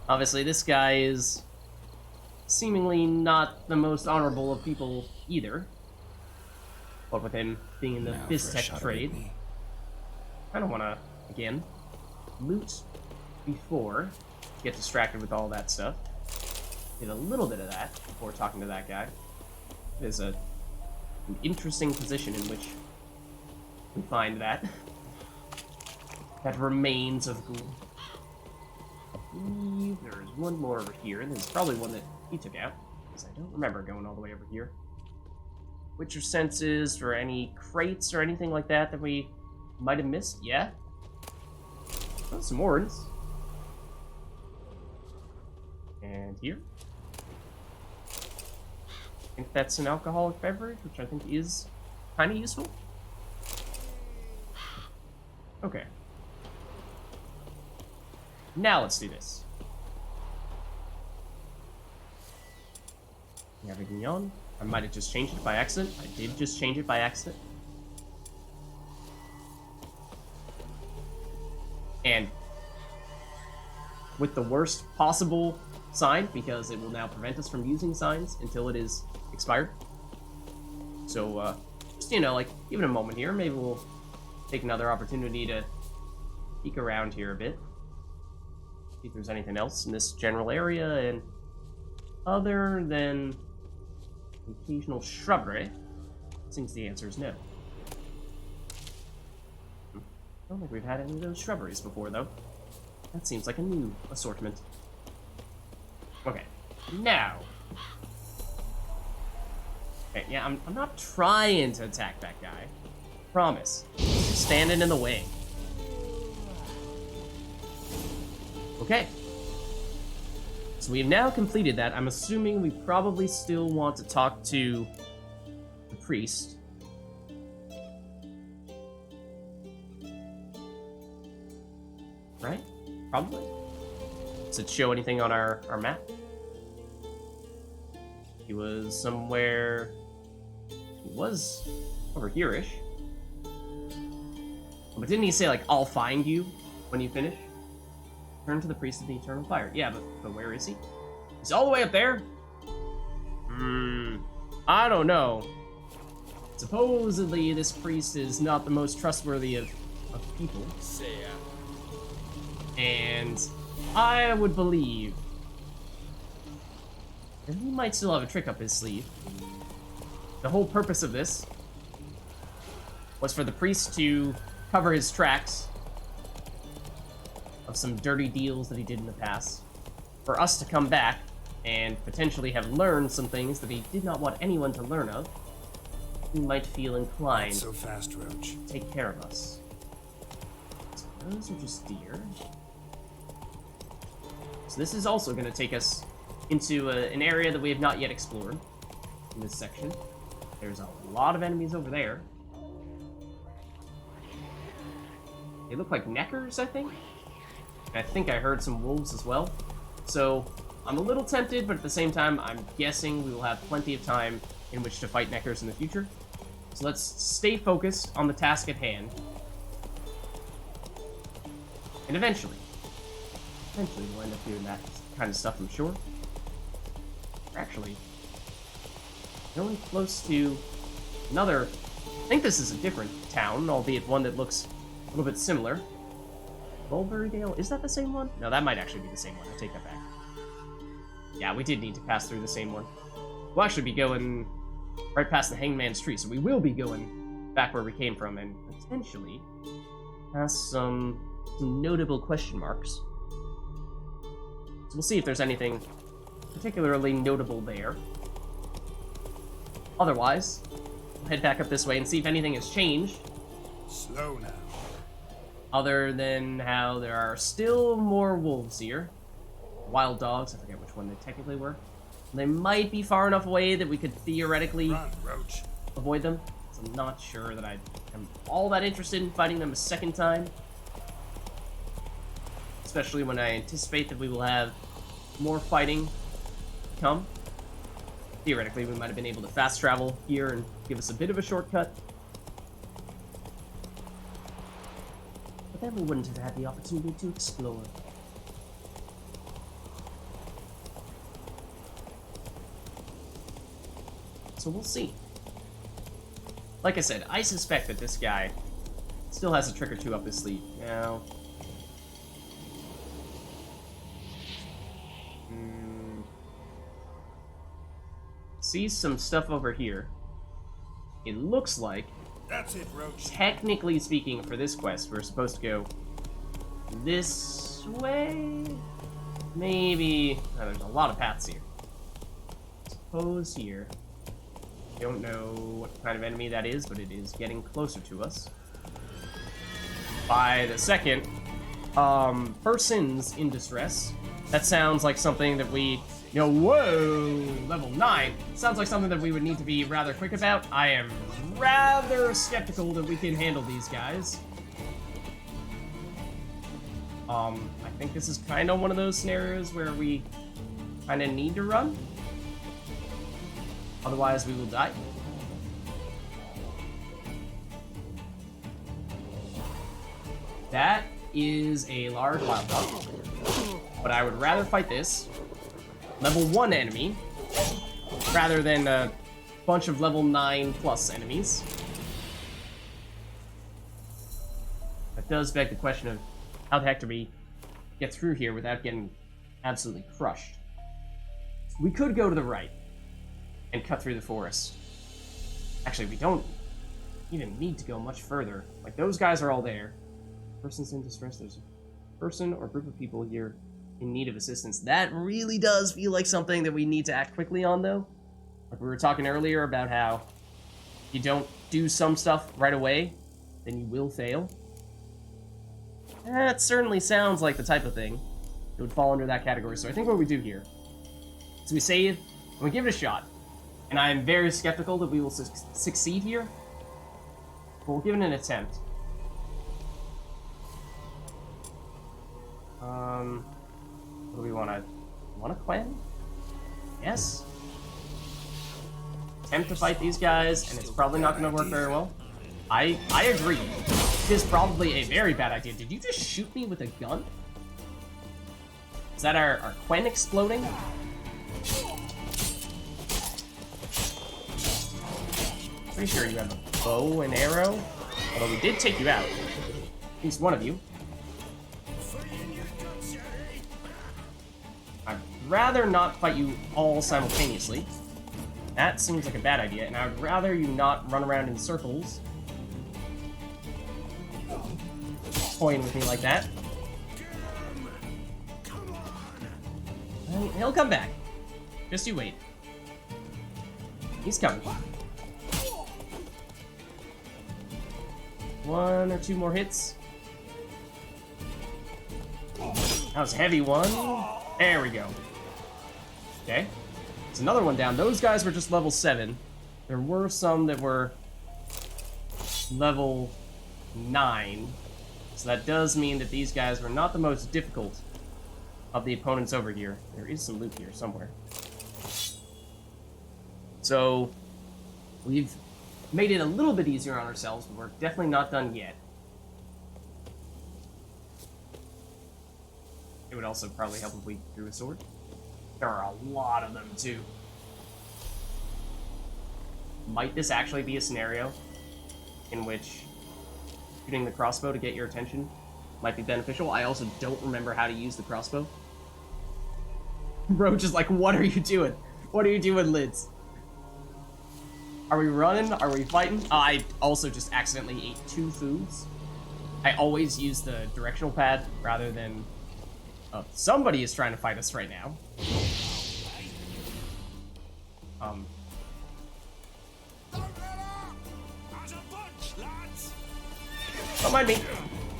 Obviously, this guy is seemingly not the most honorable of people either. But with him being in the Now for a BizTech shot trade, at me. I don't want to, again, loot before get distracted with all that stuff. Get a little bit of that before talking to that guy. It is an interesting position in which we find that. That remains of Ghoul. I believe there's one more over here. There's probably one that he took out, because I don't remember going all the way over here. What's your senses for any crates or anything like that that we might have missed? Yeah? Oh, some orbs. And here. I think that's an alcoholic beverage, which I think is kind of useful. Okay. Now let's do this. Everything on. I might have just changed it by accident. I did just change it by accident. And with the worst possible sign, because it will now prevent us from using signs until it is expired. So, just, like, give it a moment here. Maybe we'll take another opportunity to peek around here a bit. See if there's anything else in this general area, and other than occasional shrubbery, seems the answer is no. I don't think we've had any of those shrubberies before, though. That seems like a new assortment. Okay, now. Okay, yeah, I'm not trying to attack that guy. Promise. Just standing in the way. Okay. So we've now completed that. I'm assuming we probably still want to talk to the priest. Right? Probably. Does it show anything on our map? He was somewhere... He was over here-ish. But didn't he say, like, I'll find you when you finish? Turn to the priest of the eternal fire. Yeah, but where is he? He's all the way up there? I don't know. Supposedly, this priest is not the most trustworthy of people. And I would believe that he might still have a trick up his sleeve. The whole purpose of this was for the priest to cover his tracks of some dirty deals that he did in the past, for us to come back and potentially have learned some things that he did not want anyone to learn of. He might feel inclined Not so fast, Roach. to take care of us. So those are just deer. So this is also going to take us into an area that we have not yet explored in this section. There's a lot of enemies over there. They look like neckers, I think. And I think I heard some wolves as well. So I'm a little tempted, but at the same time, I'm guessing we will have plenty of time in which to fight neckers in the future. So let's stay focused on the task at hand. And eventually we'll end up doing that kind of stuff, I'm sure. We're actually going close to another... I think this is a different town, albeit one that looks a little bit similar. Mulberrydale? Is that the same one? No, that might actually be the same one. I take that back. Yeah, we did need to pass through the same one. We'll actually be going right past the Hangman's Tree, so we will be going back where we came from, and potentially past some notable question marks. So we'll see if there's anything particularly notable there. Otherwise, we'll head back up this way and see if anything has changed. Slow now. Other than how there are still more wolves here. Wild dogs, I forget which one they technically were. They might be far enough away that we could theoretically Run, Roach. avoid them. So I'm not sure that I am all that interested in fighting them a second time. Especially when I anticipate that we will have more fighting to come. Theoretically, we might have been able to fast travel here and give us a bit of a shortcut. But then we wouldn't have had the opportunity to explore. So we'll see. Like I said, I suspect that this guy still has a trick or two up his sleeve. Now... See some stuff over here. It looks like, That's it, Roach. technically speaking, for this quest, we're supposed to go this way? Maybe... Oh, there's a lot of paths here. Suppose here. Don't know what kind of enemy that is, but it is getting closer to us. By the second, persons in distress. That sounds like something that we... You know, whoa! Level 9. Sounds like something that we would need to be rather quick about. I am rather skeptical that we can handle these guys. I think this is kind of one of those scenarios where we kind of need to run. Otherwise, we will die. That is a large wild dog. But I would rather fight this level 1 enemy rather than a bunch of level 9 plus enemies. That does beg the question of how the heck do we get through here without getting absolutely crushed? We could go to the right and cut through the forest. Actually, we don't even need to go much further. Like, those guys are all there. Persons in distress, there's a person or group of people here in need of assistance. That really does feel like something that we need to act quickly on, though. Like we were talking earlier about how if you don't do some stuff right away, then you will fail. That certainly sounds like the type of thing that would fall under that category. So I think what we do here is we save and we give it a shot. And I am very skeptical that we will succeed here, but we'll give it an attempt. What do we want to Quen? Yes. Attempt to fight these guys, and it's probably not going to work very well. I agree. It is probably a very bad idea. Did you just shoot me with a gun? Is that our Quen exploding? Pretty sure you have a bow and arrow. Although we did take you out. At least one of you. I'd rather not fight you all simultaneously. That seems like a bad idea, and I would rather you not run around in circles. Toying with me like that. He'll come back. Just you wait. He's coming. One or two more hits. That was a heavy one. There we go. Okay. It's another one down. Those guys were just level 7. There were some that were level 9. So that does mean that these guys were not the most difficult of the opponents over here. There is some loot here somewhere. So we've made it a little bit easier on ourselves, but we're definitely not done yet. It would also probably help if we drew a sword. There are a lot of them, too. Might this actually be a scenario in which shooting the crossbow to get your attention might be beneficial? I also don't remember how to use the crossbow. Roach is like, what are you doing? What are you doing, Lids? Are we running? Are we fighting? I also just accidentally ate 2 foods. I always use the directional pad rather than... somebody is trying to fight us right now. Don't mind me.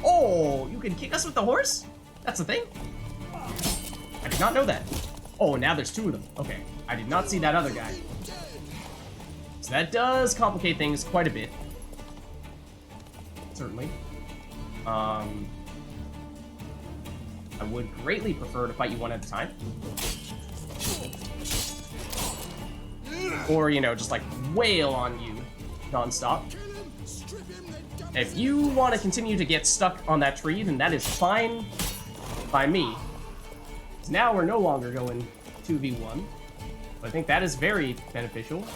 Oh, you can kick us with the horse? That's a thing? I did not know that. Oh, now there's 2 of them. Okay, I did not see that other guy. So that does complicate things quite a bit. Certainly. I would greatly prefer to fight you one at a time. Or, you know, just like wail on you non-stop. If you want to continue to get stuck on that tree, then that is fine by me. Now we're no longer going 2v1. But I think that is very beneficial.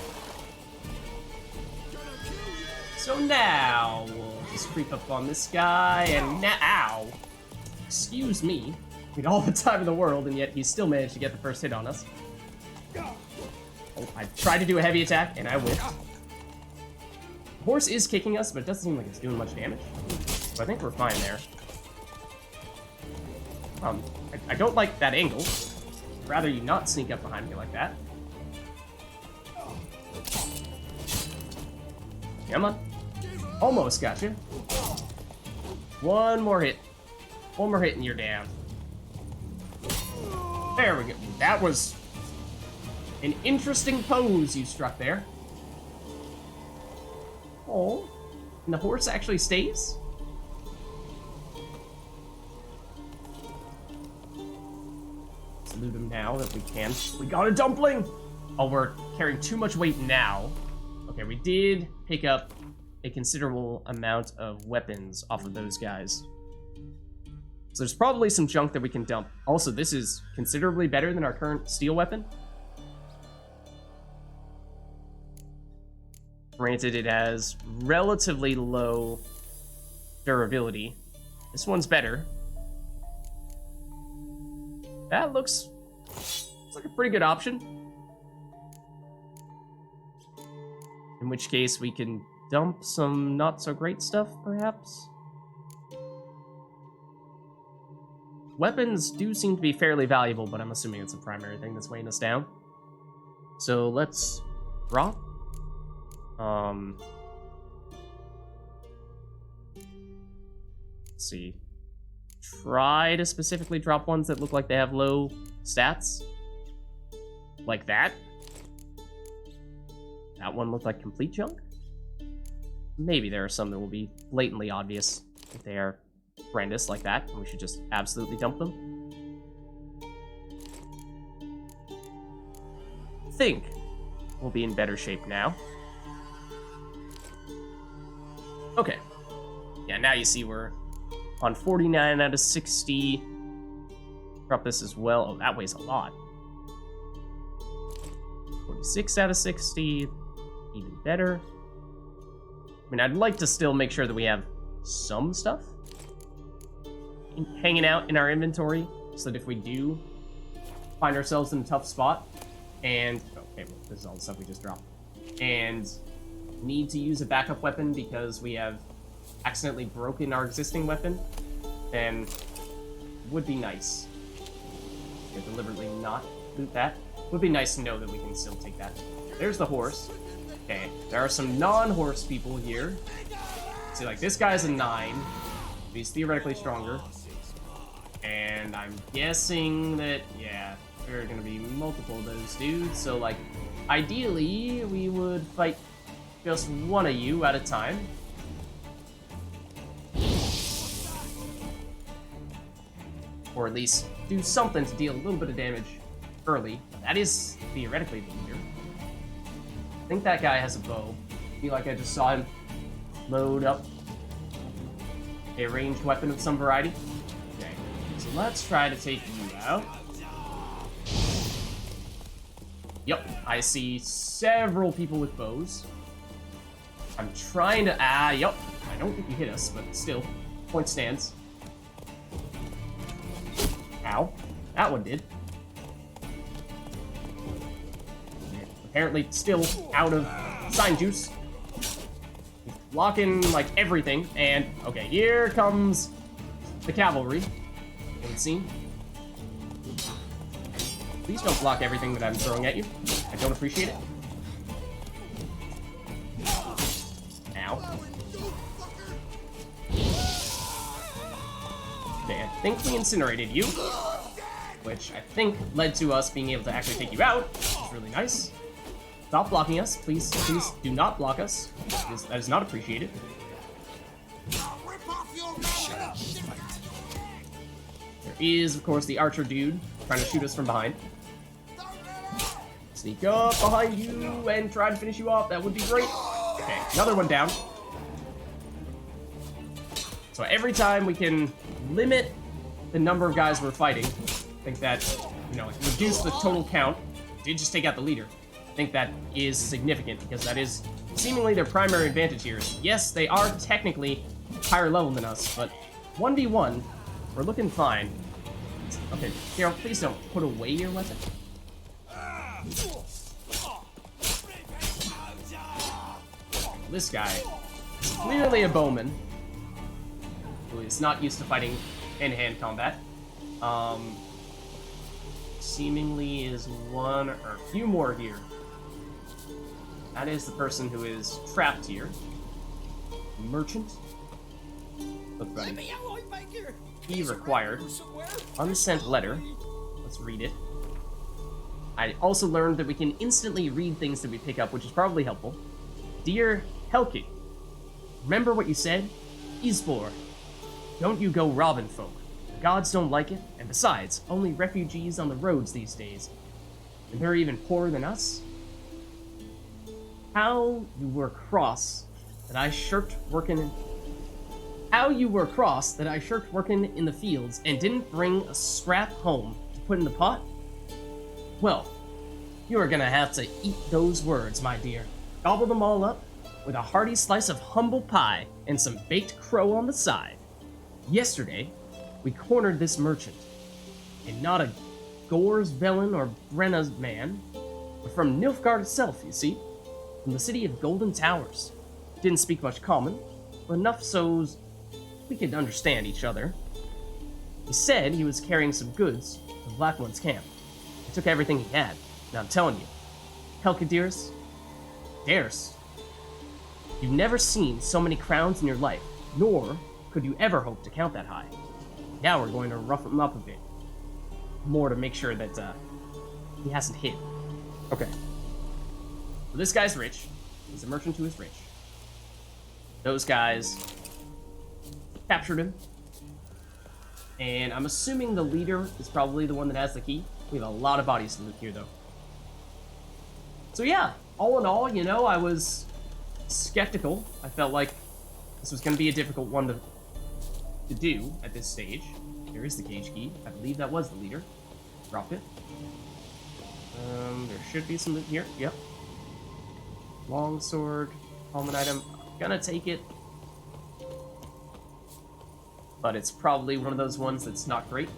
So now we'll just creep up on this guy, and now, excuse me, we had all the time in the world, and yet he still managed to get the first hit on us. Oh, I tried to do a heavy attack, and I whiffed. Horse is kicking us, but it doesn't seem like it's doing much damage. So I think we're fine there. I don't like that angle. I'd rather you not sneak up behind me like that. Come on. Almost got you. One more hit. One more hit and you're down. There we go. That was an interesting pose you struck there. Oh, and the horse actually stays? Let's loot him now that we can. We got a dumpling! Oh, we're carrying too much weight now. Okay, we did pick up a considerable amount of weapons off of those guys. So there's probably some junk that we can dump. Also, this is considerably better than our current steel weapon. Granted, it has relatively low durability. This one's better. That looks like a pretty good option. In which case, we can dump some not-so-great stuff, perhaps? Weapons do seem to be fairly valuable, but I'm assuming it's a primary thing that's weighing us down. So let's drop. Let's see. Try to specifically drop ones that look like they have low stats. Like that. That one looked like complete junk. Maybe there are some that will be blatantly obvious if they are horrendous like that, and we should just absolutely dump them. I think we'll be in better shape now. Okay. Yeah, now you see we're on 49 out of 60. Drop this as well. Oh, that weighs a lot. 46 out of 60. Even better. I mean, I'd like to still make sure that we have some stuff hanging out in our inventory, so that if we do find ourselves in a tough spot, and okay, well, this is all the stuff we just dropped, and need to use a backup weapon because we have accidentally broken our existing weapon, then it would be nice. Yeah, deliberately not loot that. Would be nice to know that we can still take that. There's the horse. Okay, there are some non-horse people here. See, like, this guy's a 9. He's theoretically stronger. And I'm guessing that, yeah, there are gonna be multiple of those dudes. So, like, ideally, we would fight just one of you at a time. Or at least do something to deal a little bit of damage early. That is theoretically the leader. I think that guy has a bow. I feel like I just saw him load up a ranged weapon of some variety. Okay, so let's try to take you out. Yep, I see several people with bows. I'm trying to, yep. I don't think you hit us, but still, point stands. Ow, that one did. Apparently still out of sign juice. Blocking, like, everything, and, okay, here comes the cavalry. It would seem. Please don't block everything that I'm throwing at you. I don't appreciate it. Ow. Okay, I think we incinerated you, which I think led to us being able to actually take you out, which is really nice. Stop blocking us. Please, please do not block us. That is not appreciated. There is, of course, the archer dude trying to shoot us from behind. Sneak up behind you and try to finish you off. That would be great. Okay, another one down. So every time we can limit the number of guys we're fighting, I think that, you know, reduce the total count. Did just take out the leader. think that is significant, because that is seemingly their primary advantage here. Yes, they are technically higher level than us, but 1v1, we're looking fine. Okay, Daryl, please don't put away your weapon. This guy is clearly a bowman who is not used to fighting hand-to-hand combat. Seemingly is one or a few more here. That is the person who is trapped here. Merchant. Look, buddy. He required unsent letter. Let's read it. I also learned that we can instantly read things that we pick up, which is probably helpful. Dear Helki, remember what you said? Isbor, don't you go robbing folk. The gods don't like it, and besides, only refugees on the roads these days. And they're even poorer than us? How you were cross that I shirked working in... How you were cross that I shirked working in the fields and didn't bring a scrap home to put in the pot? Well, you are gonna have to eat those words, my dear. Gobble them all up with a hearty slice of humble pie and some baked crow on the side. Yesterday, we cornered this merchant, and not a Gore's Velen or Brenna's man, but from Nilfgaard itself, you see, from the city of Golden Towers. Didn't speak much common, but enough so's we could understand each other. He said he was carrying some goods to the Black One's camp. He took everything he had, and I'm telling you, Helkadirs, Dares, you've never seen so many crowns in your life, nor could you ever hope to count that high. Now we're going to rough him up a bit. More to make sure that he hasn't hid. Okay. So this guy's rich. He's a merchant who is rich. Those guys captured him. And I'm assuming the leader is probably the one that has the key. We have a lot of bodies to loot here, though. So yeah, all in all, you know, I was skeptical. I felt like this was going to be a difficult one to do at this stage. There is the cage key. I believe that was the leader. Dropped it. There should be some loot here. Yep. Longsword. Common item. I'm gonna take it. But it's probably one of those ones that's not great.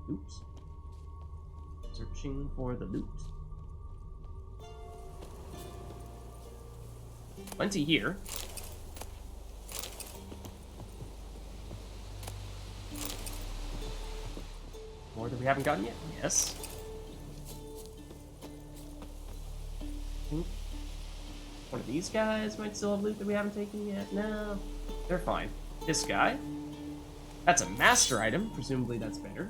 Oops. Searching for the loot. Plenty here. More that we haven't gotten yet? Yes. One of these guys might still have loot that we haven't taken yet. No, they're fine. This guy. That's a master item. Presumably that's better.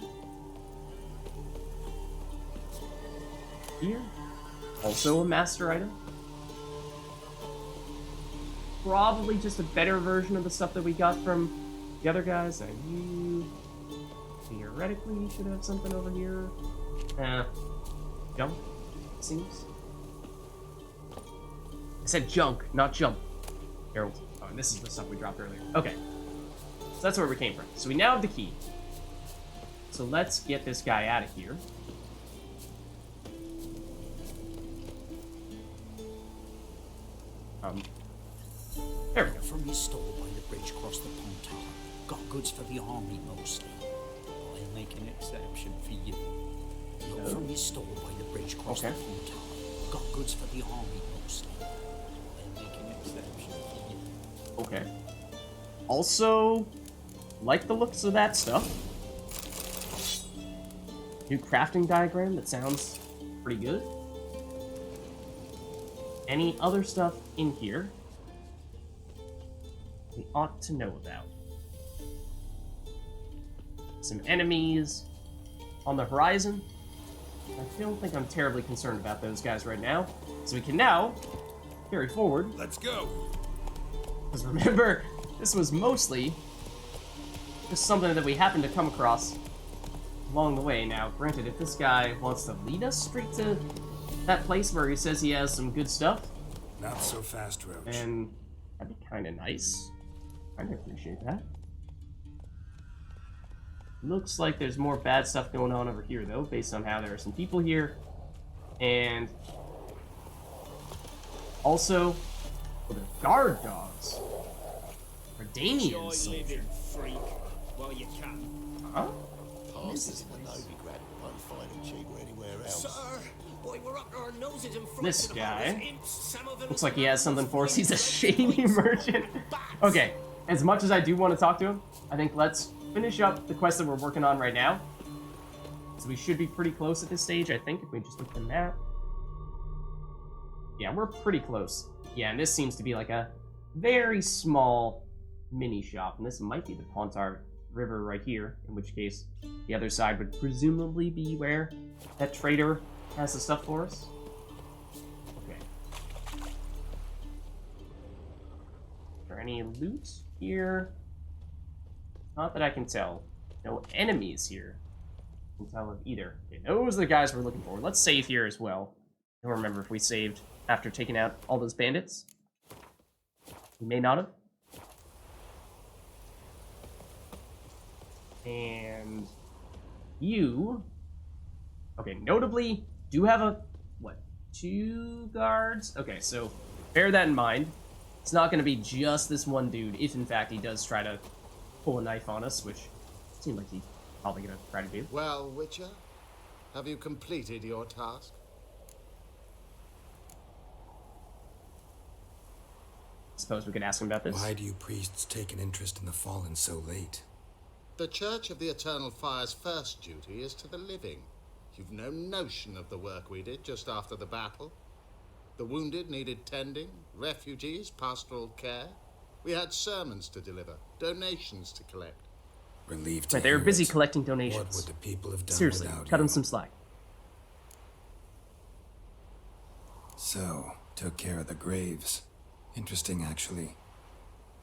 Here. Also a master item. Probably just a better version of the stuff that we got from the other guys. Now you theoretically should have something over here. Jump, it seems. I said junk, not jump. Here, oh, and this is the stuff we dropped earlier. Okay. So that's where we came from. So we now have the key. So let's get this guy out of here. There we go. From his stall by the bridge across the pond tower. Got goods for the army mostly. I'll make an exception for you. Look from his stall by the bridge across the pond tower. Got goods for the army mostly. I'll make an exception for you. Okay. Also, like the looks of that stuff. New crafting diagram that sounds pretty good. Any other stuff in here we ought to know about? Some enemies on the horizon. I don't think I'm terribly concerned about those guys right now. So we can now carry forward. Let's go. Because remember, this was mostly just something that we happened to come across along the way. Now, granted, if this guy wants to lead us straight to that place where he says he has some good stuff, Not so fast, Roach. and that'd be kind of nice. I'd appreciate that. Looks like there's more bad stuff going on over here, though, based on how there are some people here. And also, the guard dogs. Redanian soldier. Freak, while you can. Huh? Passes in the Navy grad won't find it cheaper anywhere else. Sir, boy, we're up to our noses in This frightened guy about those imps. Some of them looks like he has something for us. He's a shady merchant. Okay, as much as I do want to talk to him, I think let's finish up the quest that we're working on right now. So we should be pretty close at this stage, I think, if we just look at the map. Yeah, we're pretty close. Yeah, and this seems to be like a very small mini shop, and this might be the Pontar River right here, in which case the other side would presumably be where that trader has the stuff for us. Okay. Is there any loot here? Not that I can tell. No enemies here. I can tell of either. Okay, those are the guys we're looking for. Let's save here as well. I don't remember if we saved after taking out all those bandits. We may not have. And you, okay, notably do have a, what, 2 guards? Okay, so bear that in mind. It's not going to be just this one dude, if in fact he does try to pull a knife on us, which seems like he's probably going to try to do. Well, Witcher, have you completed your task? Suppose we could ask him about this. Why do you priests take an interest in the fallen so late? The Church of the Eternal Fire's first duty is to the living. You've no notion of the work we did just after the battle. The wounded needed tending, refugees, pastoral care. We had sermons to deliver, donations to collect. Relieved to Right, they were hear busy it. collecting donations. What would the people have done Seriously, without cut you? him some slack. So, took care of the graves. Interesting, actually.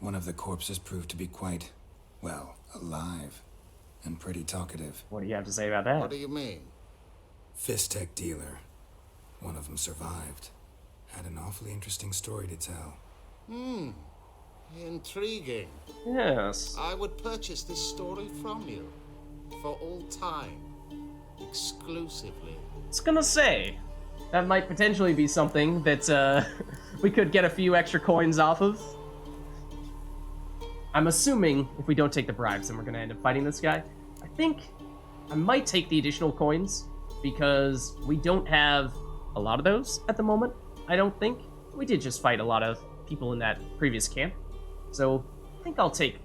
One of the corpses proved to be quite, well, alive. And pretty talkative. What do you have to say about that? What do you mean? Fist tech dealer. One of them survived. Had an awfully interesting story to tell. Intriguing. Yes. I would purchase this story from you. For all time. Exclusively. I was gonna say, that might potentially be something that we could get a few extra coins off of. I'm assuming if we don't take the bribes, then we're gonna end up fighting this guy. I think I might take the additional coins because we don't have a lot of those at the moment. I don't think. We did just fight a lot of people in that previous camp. So I think I'll take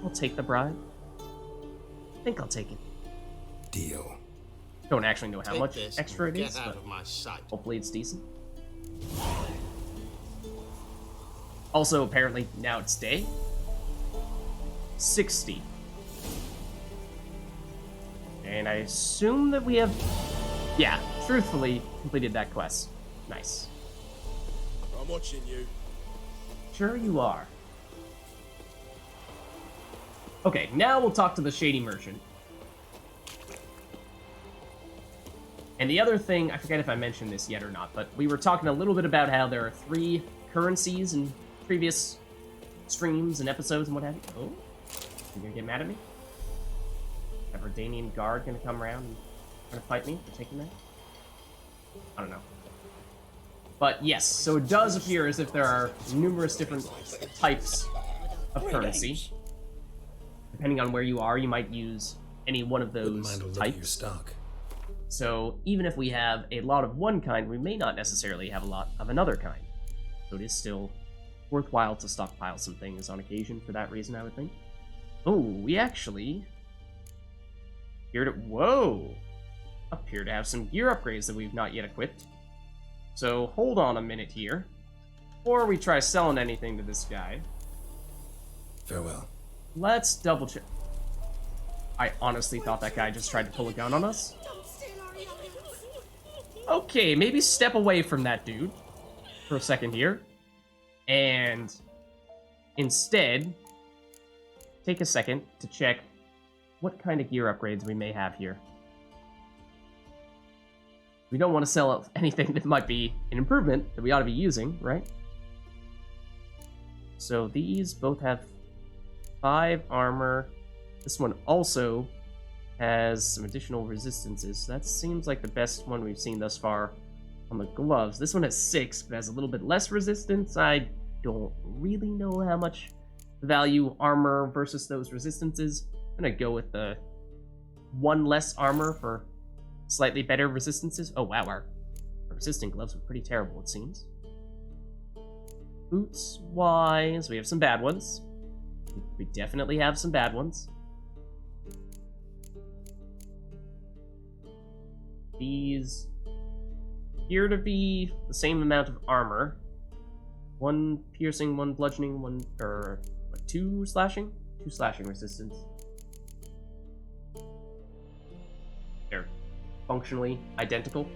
the bribe. I think I'll take it. Deal. Don't actually know how Take much this extra it and is, get out but of my sight. hopefully it's decent. Also, apparently, now it's day. 60. And I assume that we have... Yeah, truthfully, completed that quest. Nice. I'm watching you. Sure you are. Okay, now we'll talk to the shady merchant. And the other thing, I forget if I mentioned this yet or not, but we were talking a little bit about how there are 3 currencies in previous streams and episodes and what have you. Oh, you gonna get mad at me? That Redanian guard gonna come around and try to fight me for taking that? I don't know. But yes, so it does appear as if there are numerous different types of currency. Depending on where you are, you might use any one of Wouldn't those mind a look at your types. stock. So even if we have a lot of one kind, we may not necessarily have a lot of another kind. So it is still worthwhile to stockpile some things on occasion for that reason, I would think. Oh, we actually appear to have some gear upgrades that we've not yet equipped. So hold on a minute here. Before we try selling anything to this guy, Farewell. let's double check. I honestly thought that guy just tried to pull a gun on us. Okay, maybe step away from that dude for a second here. And instead, take a second to check what kind of gear upgrades we may have here. We don't want to sell anything that might be an improvement that we ought to be using, right? So these both have 5 armor. This one also has some additional resistances. That seems like the best one we've seen thus far on the gloves. This one has 6, but has a little bit less resistance. I don't really know how much value armor versus those resistances. I'm gonna go with the 1 less armor for slightly better resistances. Oh wow, our resistant gloves were pretty terrible, it seems. Boots wise, we have some bad ones. We definitely have some bad ones. These appear to be the same amount of armor. 1 piercing, 1 bludgeoning, 2 slashing? 2 slashing resistance. They're functionally identical.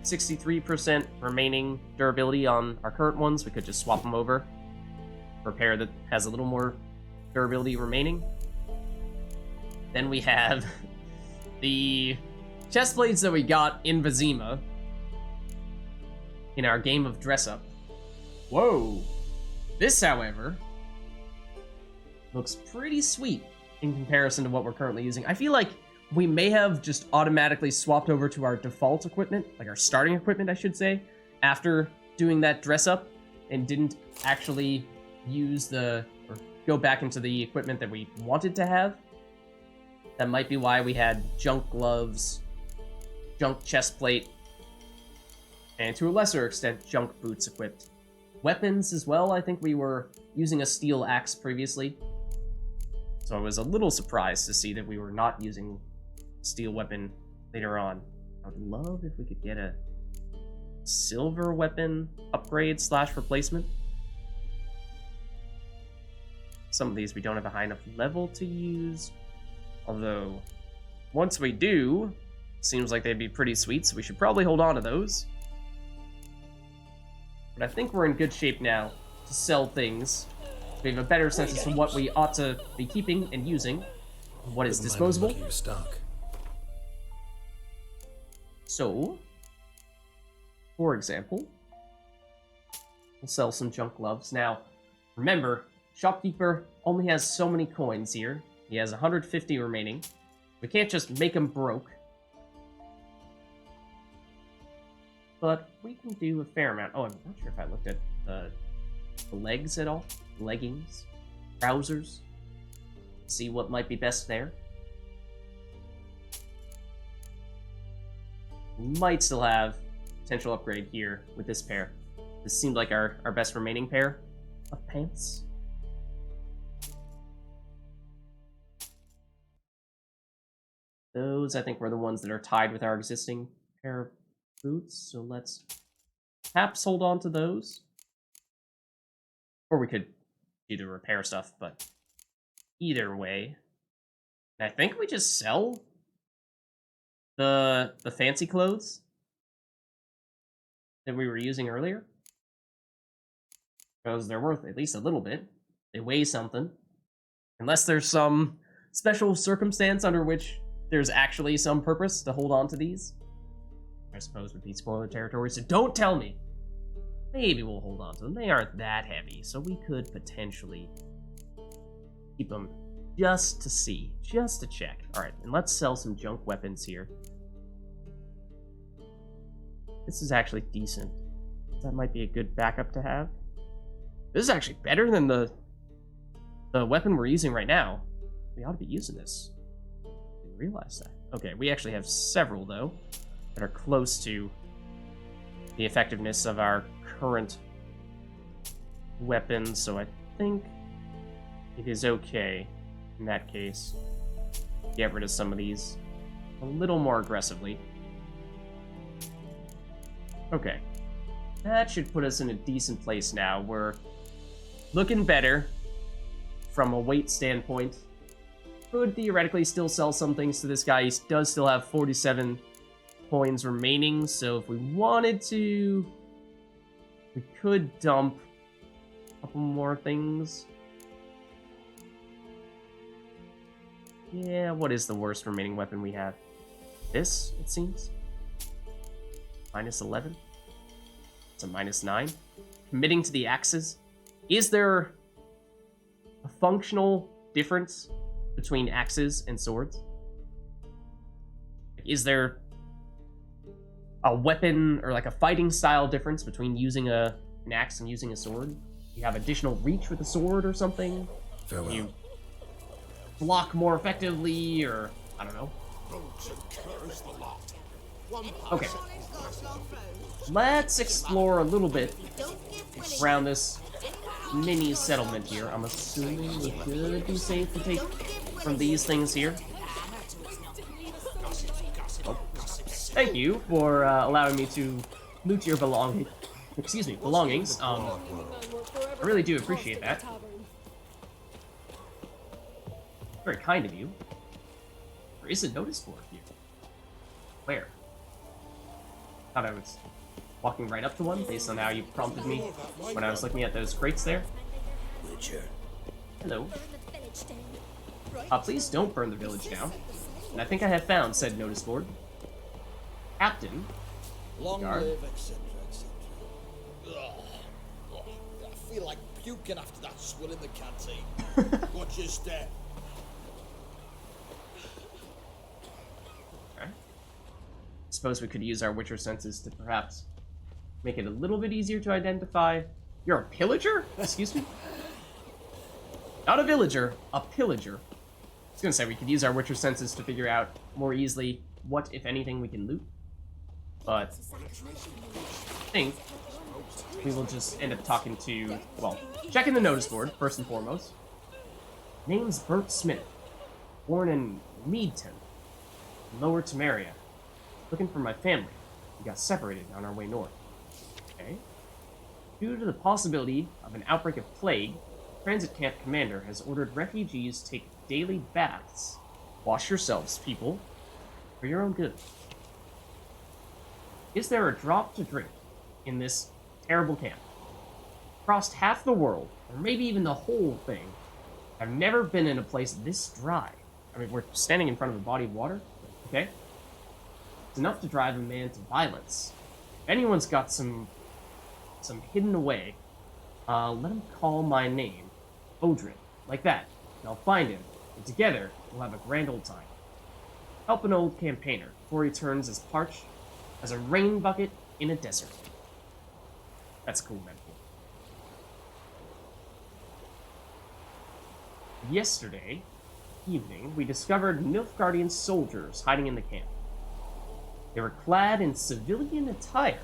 63% remaining durability on our current ones. We could just swap them over for a pair that has a little more durability remaining. Then we have the chest blades that we got in Vizima in our game of dress up. Whoa! This, however, looks pretty sweet in comparison to what we're currently using. I feel like we may have just automatically swapped over to our default equipment, like our starting equipment, I should say, after doing that dress up, and didn't actually use or go back into the equipment that we wanted to have. That might be why we had junk gloves, junk chest plate, and to a lesser extent, junk boots equipped. Weapons as well, I think we were using a steel axe previously. So I was a little surprised to see that we were not using steel weapon later on. I would love if we could get a silver weapon upgrade / replacement. Some of these we don't have a high enough level to use. Although, once we do, seems like they'd be pretty sweet, so we should probably hold on to those. But I think we're in good shape now to sell things. We have a better sense as to what we ought to be keeping and using, what is disposable. Your stock. So, for example, we'll sell some junk gloves. Now, remember, shopkeeper only has so many coins here. He has 150 remaining. We can't just make him broke. But we can do a fair amount. Oh, I'm not sure if I looked at the legs at all. Leggings, trousers. See what might be best there. We might still have potential upgrade here with this pair. This seemed like our best remaining pair of pants. Those, I think, were the ones that are tied with our existing pair of boots, so let's perhaps hold on to those. Or we could either repair stuff, but either way. And I think we just sell the fancy clothes that we were using earlier. Because they're worth at least a little bit. They weigh something. Unless there's some special circumstance under which there's actually some purpose to hold on to these. I suppose would be spoiler territory, so don't tell me. Maybe we'll hold on to them. They aren't that heavy, so we could potentially keep them just to see, just to check. Alright, and let's sell some junk weapons here. This is actually decent. That might be a good backup to have. This is actually better than the weapon we're using right now. We ought to be using this. I didn't realize that. Okay, we actually have several, though, that are close to the effectiveness of our current weapons, so I think it is okay in that case. Get rid of some of these a little more aggressively. Okay. That should put us in a decent place now. We're looking better from a weight standpoint. Could theoretically still sell some things to this guy. He does still have 47 coins remaining, so if we wanted to, we could dump a couple more things. Yeah, what is the worst remaining weapon we have? This, it seems. Minus 11. It's a minus 9. Committing to the axes. Is there a functional difference between axes and swords? Is there a weapon or like a fighting style difference between using an axe and using a sword. You have additional reach with a sword or something. Farewell. You block more effectively, or I don't know. Okay. Let's explore a little bit around this mini settlement here. I'm assuming we could be safe to take from these things here. Oh. Thank you for allowing me to loot your belongings. I really do appreciate that. Very kind of you. There is a notice board here. Where? Thought I was walking right up to one based on how you prompted me when I was looking at those crates there. Hello. Please don't burn the village down. And I think I have found said notice board. Captain. Long Guard. live, etc., etc. I feel like puking after that swill in the canteen. Watch your step. Okay. Suppose we could use our Witcher senses to perhaps make it a little bit easier to identify. You're a pillager? Excuse me? Not a villager, a pillager. I was gonna say we could use our Witcher senses to figure out more easily what, if anything, we can loot. But I think we will just end up talking to, well, checking the notice board, first and foremost. Name's Bert Smith. Born in Meadton, Lower Temeria. Looking for my family. We got separated on our way north. Okay. Due to the possibility of an outbreak of plague, Transit Camp Commander has ordered refugees to take daily baths. Wash yourselves, people, for your own good. Is there a drop to drink in this terrible camp? Across half the world, or maybe even the whole thing, I've never been in a place this dry. I mean, we're standing in front of a body of water, okay? It's enough to drive a man to violence. If anyone's got some hidden away, let him call my name, Odrin, like that, and I'll find him, and together we'll have a grand old time. Help an old campaigner before he turns as parched as a rain bucket in a desert. That's a cool metaphor. Yesterday evening, we discovered Nilfgaardian soldiers hiding in the camp. They were clad in civilian attire,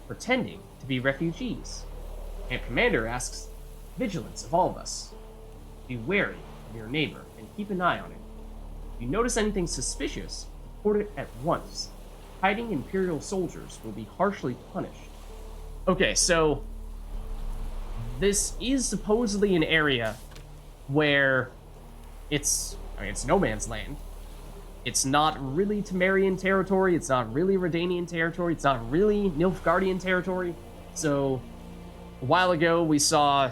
pretending to be refugees. Camp Commander asks vigilance of all of us. Be wary of your neighbor and keep an eye on him. If you notice anything suspicious, report it at once. Hiding Imperial soldiers will be harshly punished. Okay, so this is supposedly an area where it's no man's land. It's not really Temerian territory, it's not really Redanian territory, it's not really Nilfgaardian territory. So, a while ago we saw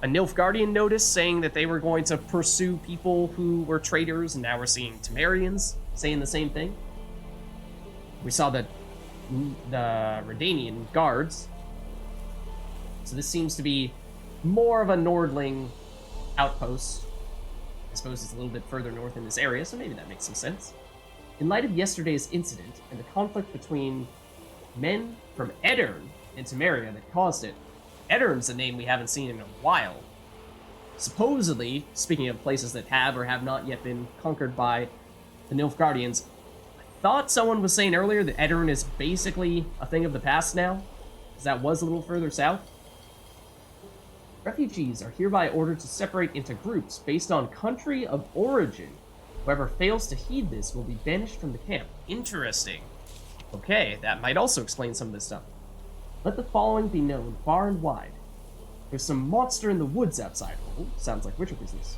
a Nilfgaardian notice saying that they were going to pursue people who were traitors, and now we're seeing Temerians saying the same thing. We saw the Redanian guards. So this seems to be more of a Nordling outpost. I suppose it's a little bit further north in this area, so maybe that makes some sense. In light of yesterday's incident and the conflict between men from Edirn and Temeria that caused it, Edirn's a name we haven't seen in a while. Supposedly, speaking of places that have or have not yet been conquered by the Nilfgaardians, thought someone was saying earlier that Edirn is basically a thing of the past now, because that was a little further south. Refugees are hereby ordered to separate into groups based on country of origin. Whoever fails to heed this will be banished from the camp. Interesting. Okay, that might also explain some of this stuff. Let the following be known far and wide. There's some monster in the woods outside. Oh, sounds like Witcher business.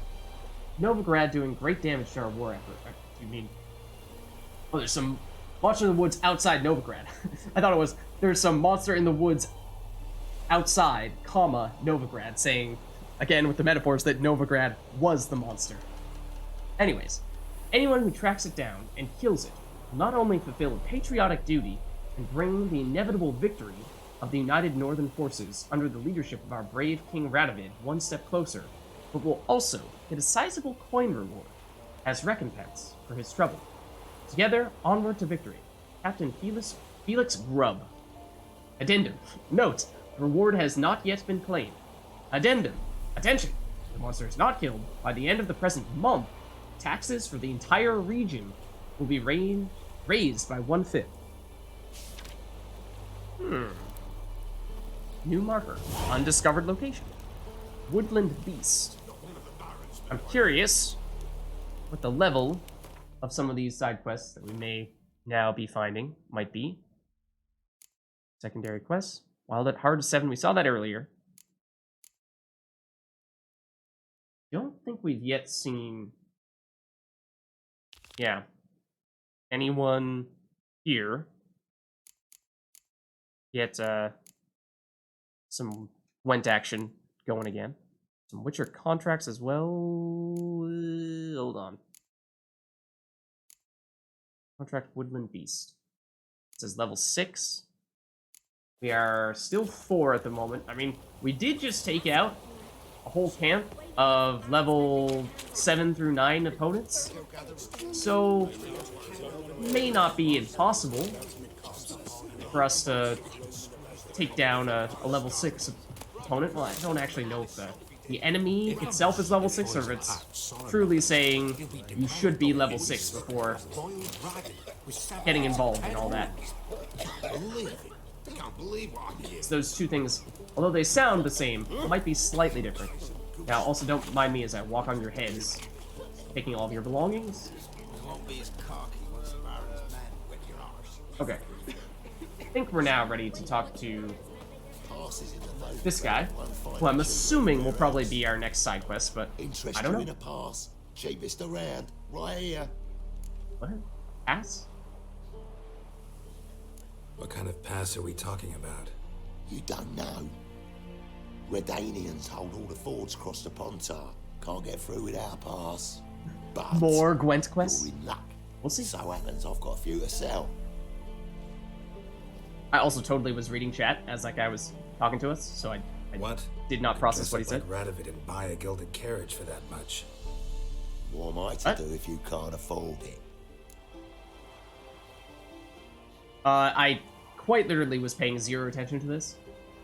Novigrad doing great damage to our war effort. You mean... Oh, there's some monster in the woods outside Novigrad. I thought it was, there's some monster in the woods outside, comma, Novigrad, saying, again with the metaphors, that Novigrad was the monster. Anyways, anyone who tracks it down and kills it will not only fulfill a patriotic duty and bring the inevitable victory of the united northern forces under the leadership of our brave King Radovid one step closer, but will also get a sizable coin reward as recompense for his trouble. Together, onward to victory. Captain Felix Felix Grubb. Addendum. Note, the reward has not yet been claimed. Addendum. Attention! The monster is not killed. By the end of the present month, taxes for the entire region will be raised by 1/5. New marker. Undiscovered location. Woodland Beast. I'm curious what the level of some of these side quests that we may now be finding might be. Secondary quests. Wild at Heart 7. We saw that earlier. Don't think we've yet seen... Yeah. Anyone here get some Gwent action going again. Some Witcher contracts as well. Hold on. Contract Woodland Beast. It says level 6. We are still 4 at the moment. I mean, we did just take out a whole camp of level 7 through 9 opponents. So, may not be impossible for us to take down a level 6 opponent. Well, I don't actually know if the enemy itself is level 6 or if it's truly saying you should be level 6 before getting involved in all that. So those two things, although they sound the same, might be slightly different. Now, also don't mind me as I walk on your heads, taking all of your belongings. Okay. I think we're now ready to talk to this guy, who I'm assuming will probably be our next side quest, but I don't know. In a pass, cheapest around, right here. What? Pass? What kind of pass are we talking about? You don't know. Redanians hold all the fords across the Pontar. Can't get through without a pass. But More Gwent quests? you're in luck. We'll see. So happens I've got a few to sell. I also totally was reading chat as that guy was talking to us, so I What? did not process Dress what he up said. like Radovid and buy a gilded carriage for that much. What am I to What? do if you can't afford it? I quite literally was paying zero attention to this,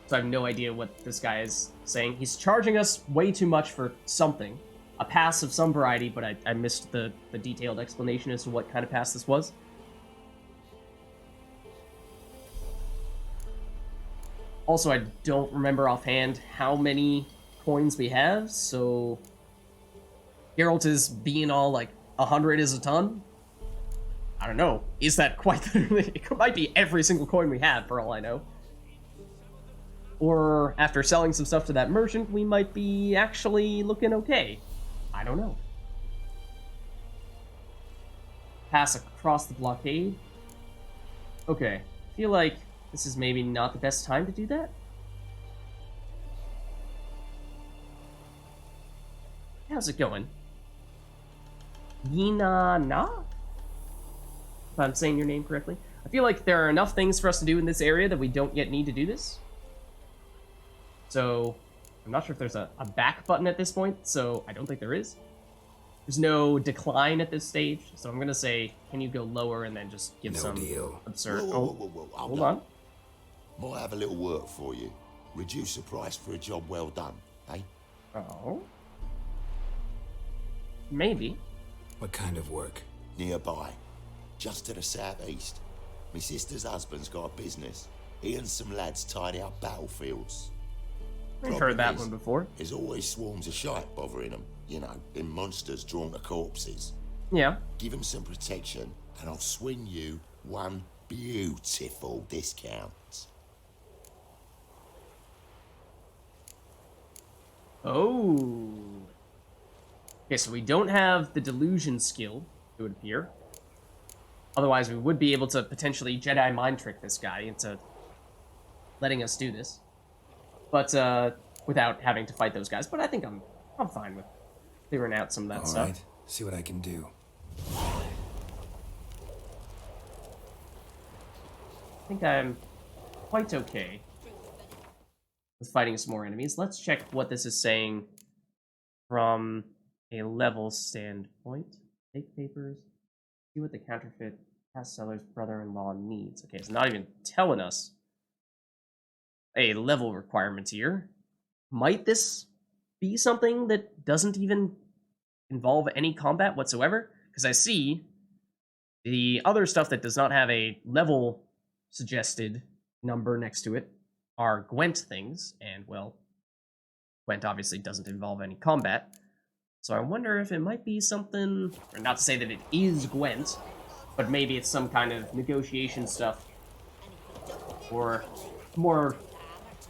so I have no idea what this guy is saying. He's charging us way too much for something. A pass of some variety, but I missed the detailed explanation as to what kind of pass this was. Also, I don't remember offhand how many coins we have, so... Geralt is being all like, 100 is a ton? I don't know. Is that quite literally... It might be every single coin we have, for all I know. Or, after selling some stuff to that merchant, we might be actually looking okay. I don't know. Pass across the blockade. Okay. I feel like this is maybe not the best time to do that. How's it going? Yina Na? If I'm saying your name correctly. I feel like there are enough things for us to do in this area that we don't yet need to do this. So, I'm not sure if there's a back button at this point, so I don't think there is. There's no decline at this stage, so I'm gonna say, can you go lower and then just give No some deal. absurd... Whoa, Hold on. Might have a little work for you. Reduce the price for a job well done, eh? Oh. Maybe. What kind of work? Nearby, just to the southeast. My sister's husband's got a business. He and some lads tidy up battlefields. We've heard that Problem is, one before. There's always swarms of shite bothering them. You know, them monsters drawn to corpses. Yeah. Give them some protection, and I'll swing you one beautiful discount. Oh. Okay, so we don't have the delusion skill, it would appear. Otherwise, we would be able to potentially Jedi mind trick this guy into letting us do this. But, without having to fight those guys. But I think I'm fine with figuring out some of that All stuff. right, see what I can do. I think I'm quite okay with fighting some more enemies. Let's check what this is saying from a level standpoint. Fake papers. See what the counterfeit Past seller's brother-in-law needs. Okay, it's not even telling us a level requirement here. Might this be something that doesn't even involve any combat whatsoever? Because I see the other stuff that does not have a level suggested number next to it are Gwent things, and well, Gwent obviously doesn't involve any combat. So I wonder if it might be something, or not to say that it is Gwent, but maybe it's some kind of negotiation stuff, or more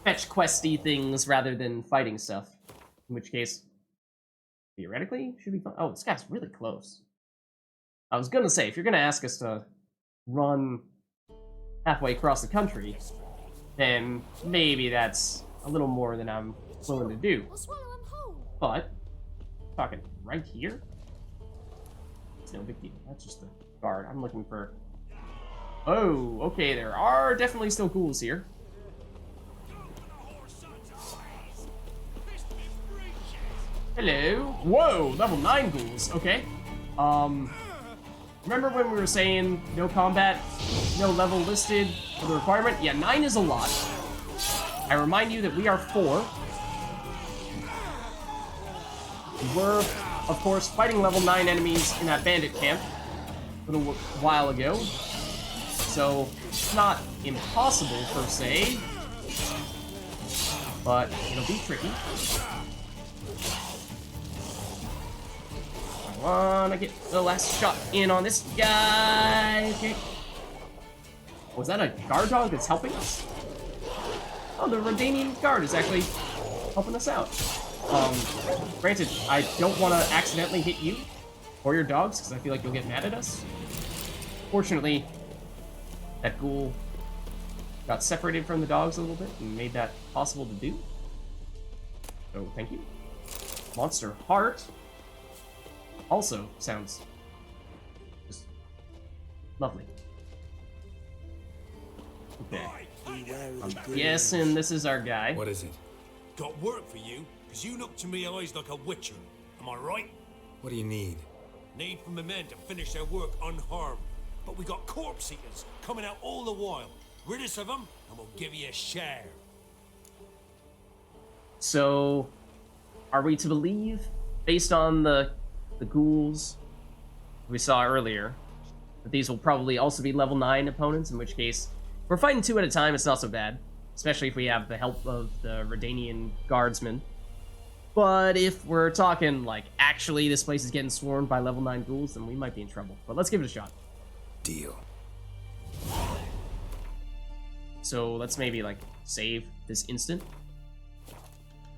fetch questy things rather than fighting stuff. In which case, theoretically, should be fun. Oh, this guy's really close. I was gonna say, if you're gonna ask us to run halfway across the country, then maybe that's a little more than I'm willing to do. But, talking right here? It's no big deal. That's just the guard. I'm looking for... Oh, okay, there are definitely still ghouls here. Hello. Whoa, level 9 ghouls. Okay. Remember when we were saying no combat, no level listed for the requirement? Yeah, 9 is a lot. I remind you that we are 4. We were, of course, fighting level 9 enemies in that bandit camp a little while ago. So, it's not impossible per se, but it'll be tricky. I wanna get the last shot in on this guy. Okay. Was that a guard dog that's helping us? Oh, the Redanian guard is actually helping us out. Granted, I don't want to accidentally hit you or your dogs, because I feel like you'll get mad at us. Fortunately, that ghoul got separated from the dogs a little bit and made that possible to do. So, thank you. Monster Heart also sounds just lovely. Okay. I'm guessing this is our guy. What is it? Got work for you, because you look to me eyes like a witcher. Am I right? What do you need? Need for my men to finish their work unharmed. But we got corpse eaters coming out all the while. Rid us of them, and we'll give you a share. So, are we to believe, based on the ghouls we saw earlier, that these will probably also be level 9 opponents, in which case, if we're fighting 2 at a time, it's not so bad. Especially if we have the help of the Redanian guardsmen. But if we're talking, like, actually this place is getting swarmed by level 9 ghouls, then we might be in trouble. But let's give it a shot. Deal. So let's maybe, like, save this instant.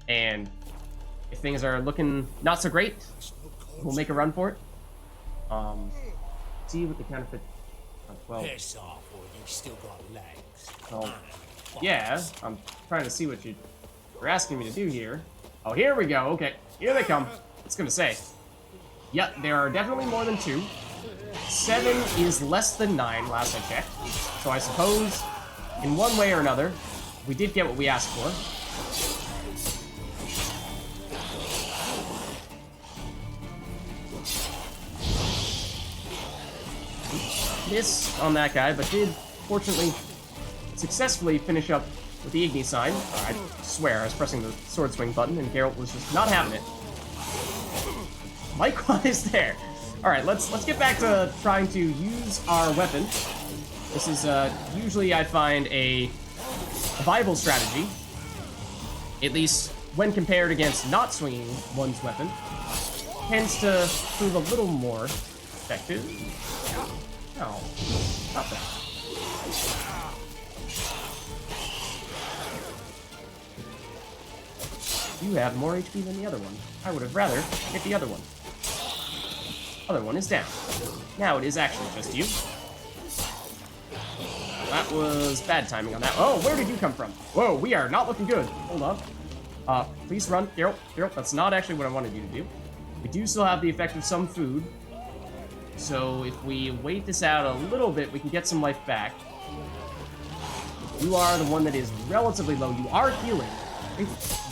And if things are looking not so great, we'll make a run for it. See what the counterfeit... well... Piss off, or you still got legs. Well, yeah, I'm trying to see what you're asking me to do here. Oh, here we go. Okay, here they come. I was gonna say. Yep, there are definitely more than 2. 7 is less than 9, last I checked. So I suppose, in one way or another, we did get what we asked for. Miss on that guy, but did, fortunately, successfully finish up with the Igni sign. I swear, I was pressing the sword swing button and Geralt was just not having it. Likewise there. Alright, let's get back to trying to use our weapon. This is usually I find a viable strategy. At least when compared against not swinging one's weapon. Tends to prove a little more effective. No, not that. You have more HP than the other one. I would have rather hit the other one. Other one is down. Now it is actually just you. That was bad timing on that. Oh, where did you come from? Whoa, we are not looking good. Hold on. Please run. Geralt, that's not actually what I wanted you to do. We do still have the effect of some food. So if we wait this out a little bit, we can get some life back. You are the one that is relatively low. You are healing.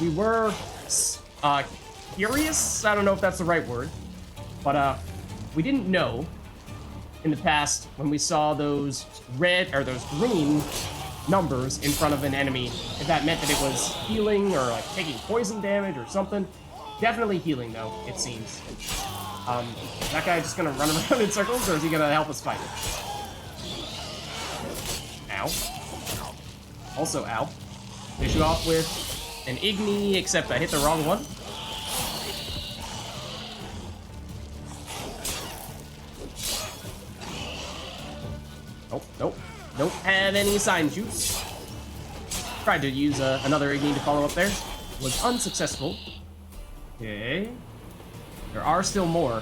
We were curious. I don't know if that's the right word, but we didn't know in the past when we saw those red or those green numbers in front of an enemy, if that meant that it was healing or like taking poison damage or something. Definitely healing though, it seems. Is that guy just gonna run around in circles, or is he gonna help us fight it? Ow. Also ow. Finish you off with an Igni, except I hit the wrong one. Nope, nope. Don't have any sign shoots. Tried to use another Igni to follow up there. Was unsuccessful. Okay. There are still more.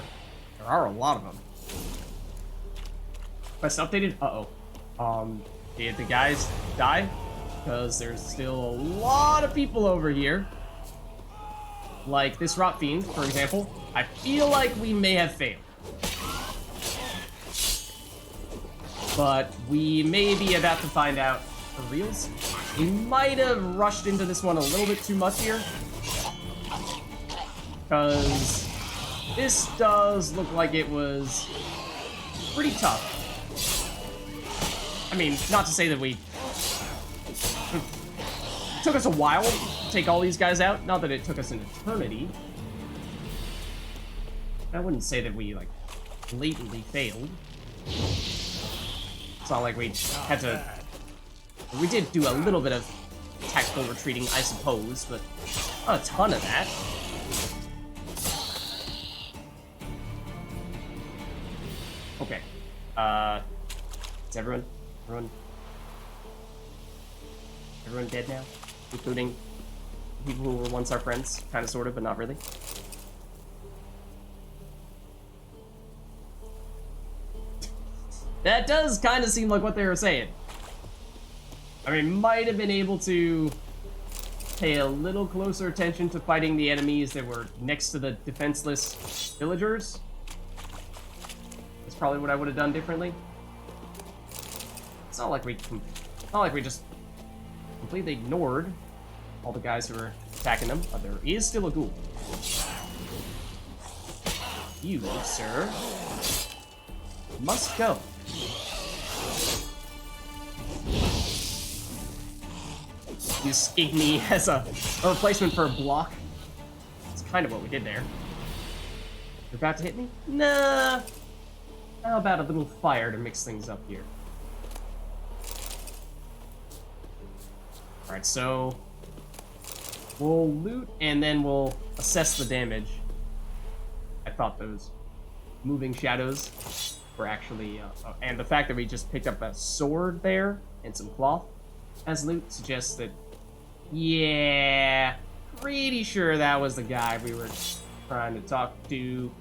There are a lot of them. Quest updated? Uh-oh. Did the guys die? Because there's still a lot of people over here. Like this Rot Fiend, for example. I feel like we may have failed. But we may be about to find out for reals. We might have rushed into this one a little bit too much here. Because this does look like it was pretty tough. I mean, not to say that we... It took us a while to take all these guys out. Not that it took us an eternity. I wouldn't say that we, like, blatantly failed. It's not like we had to... We did do a little bit of tactical retreating, I suppose, but not a ton of that. Okay. Is everyone dead now? Including people who were once our friends, kind of, sort of, but not really. That does kind of seem like what they were saying. I mean, might have been able to pay a little closer attention to fighting the enemies that were next to the defenseless villagers. That's probably what I would have done differently. It's not like we just completely ignored all the guys who were attacking them, but there is still a ghoul. You, sir, must go. Use Igni as a replacement for a block. That's kind of what we did there. You're about to hit me? Nah. How about a little fire to mix things up here? Alright, so we'll loot and then we'll assess the damage. I thought those moving shadows were actually, and the fact that we just picked up a sword there and some cloth as loot suggests that, yeah, pretty sure that was the guy we were trying to talk to.